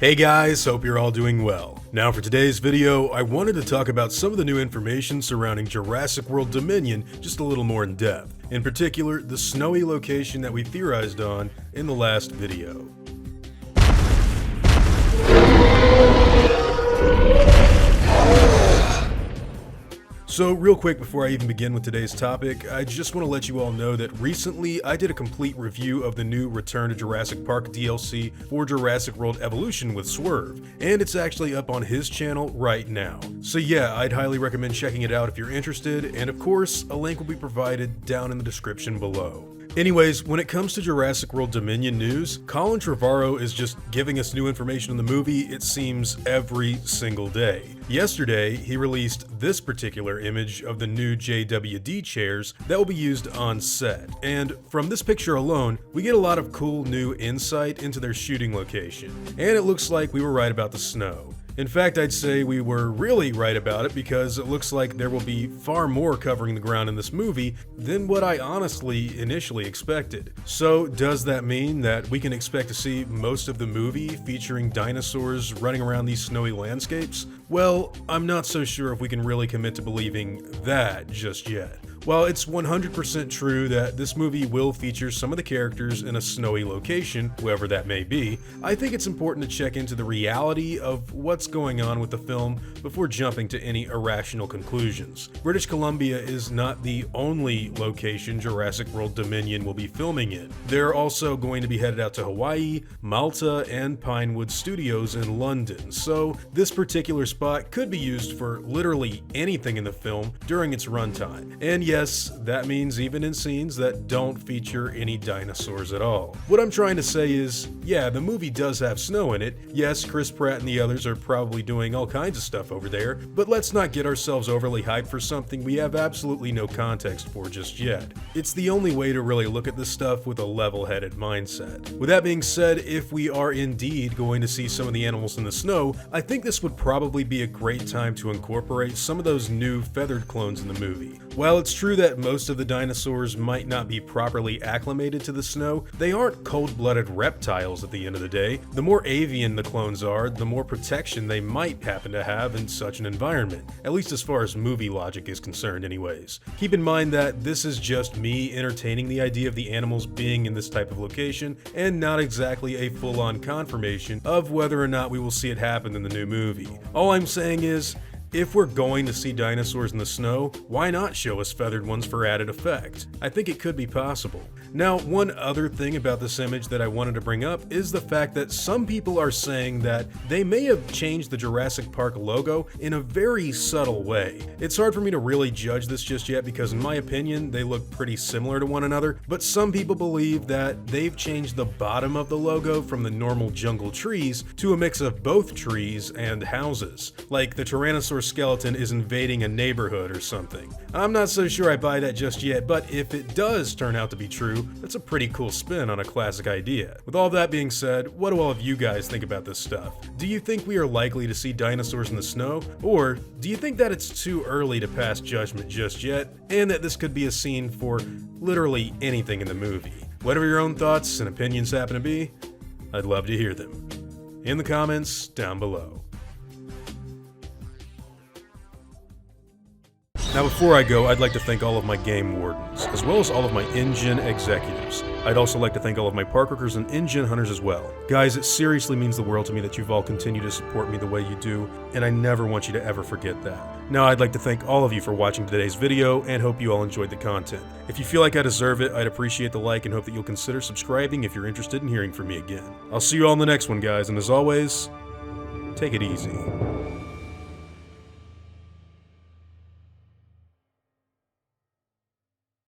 Hey guys, hope you're all doing well. Now for today's video, I wanted to talk about some of the new information surrounding Jurassic World Dominion just a little more in depth. In particular, the snowy location that we theorized on in the last video. So real quick before I even begin with today's topic, I just want to let you all know that recently I did a complete review of the new Return to Jurassic Park DLC for Jurassic World Evolution with Swerve, and it's actually up on his channel right now. So yeah, I'd highly recommend checking it out if you're interested, and of course, a link will be provided down in the description below. Anyways, when it comes to Jurassic World Dominion news, Colin Trevorrow is just giving us new information on the movie, it seems, every single day. Yesterday, he released this particular image of the new JW-D chairs that will be used on set. And from this picture alone, we get a lot of cool new insight into their shooting location. And it looks like we were right about the snow. In fact, I'd say we were really right about it because it looks like there will be far more covering the ground in this movie than what I honestly initially expected. So does that mean that we can expect to see most of the movie featuring dinosaurs running around these snowy landscapes? Well, I'm not so sure if we can really commit to believing that just yet. While it's 100% true that this movie will feature some of the characters in a snowy location, whoever that may be, I think it's important to check into the reality of what's going on with the film before jumping to any irrational conclusions. British Columbia is not the only location Jurassic World Dominion will be filming in. They're also going to be headed out to Hawaii, Malta, and Pinewood Studios in London, so this particular spot could be used for literally anything in the film during its runtime. And yes, that means even in scenes that don't feature any dinosaurs at all. What I'm trying to say is, yeah, the movie does have snow in it. Yes, Chris Pratt and the others are probably doing all kinds of stuff over there, but let's not get ourselves overly hyped for something we have absolutely no context for just yet. It's the only way to really look at this stuff with a level-headed mindset. With that being said, if we are indeed going to see some of the animals in the snow, I think this would probably be a great time to incorporate some of those new feathered clones in the movie. While it's true that most of the dinosaurs might not be properly acclimated to the snow, they aren't cold-blooded reptiles at the end of the day. The more avian the clones are, the more protection they might happen to have in such an environment, at least as far as movie logic is concerned anyways. Keep in mind that this is just me entertaining the idea of the animals being in this type of location, and not exactly a full-on confirmation of whether or not we will see it happen in the new movie. All I'm saying is, if we're going to see dinosaurs in the snow, why not show us feathered ones for added effect? I think it could be possible. Now, one other thing about this image that I wanted to bring up is the fact that some people are saying that they may have changed the Jurassic Park logo in a very subtle way. It's hard for me to really judge this just yet because in my opinion, they look pretty similar to one another, but some people believe that they've changed the bottom of the logo from the normal jungle trees to a mix of both trees and houses, like the Tyrannosaurus skeleton is invading a neighborhood or something. I'm not so sure I buy that just yet, but if it does turn out to be true, that's a pretty cool spin on a classic idea. With all that being said, what do all of you guys think about this stuff? Do you think we are likely to see dinosaurs in the snow? Or do you think that it's too early to pass judgment just yet, and that this could be a scene for literally anything in the movie? Whatever your own thoughts and opinions happen to be, I'd love to hear them in the comments down below. Now before I go, I'd like to thank all of my game wardens, as well as all of my InGen executives. I'd also like to thank all of my park workers and InGen hunters as well. Guys, it seriously means the world to me that you've all continued to support me the way you do, and I never want you to ever forget that. Now I'd like to thank all of you for watching today's video, and hope you all enjoyed the content. If you feel like I deserve it, I'd appreciate the like and hope that you'll consider subscribing if you're interested in hearing from me again. I'll see you all in the next one, guys, and as always, take it easy.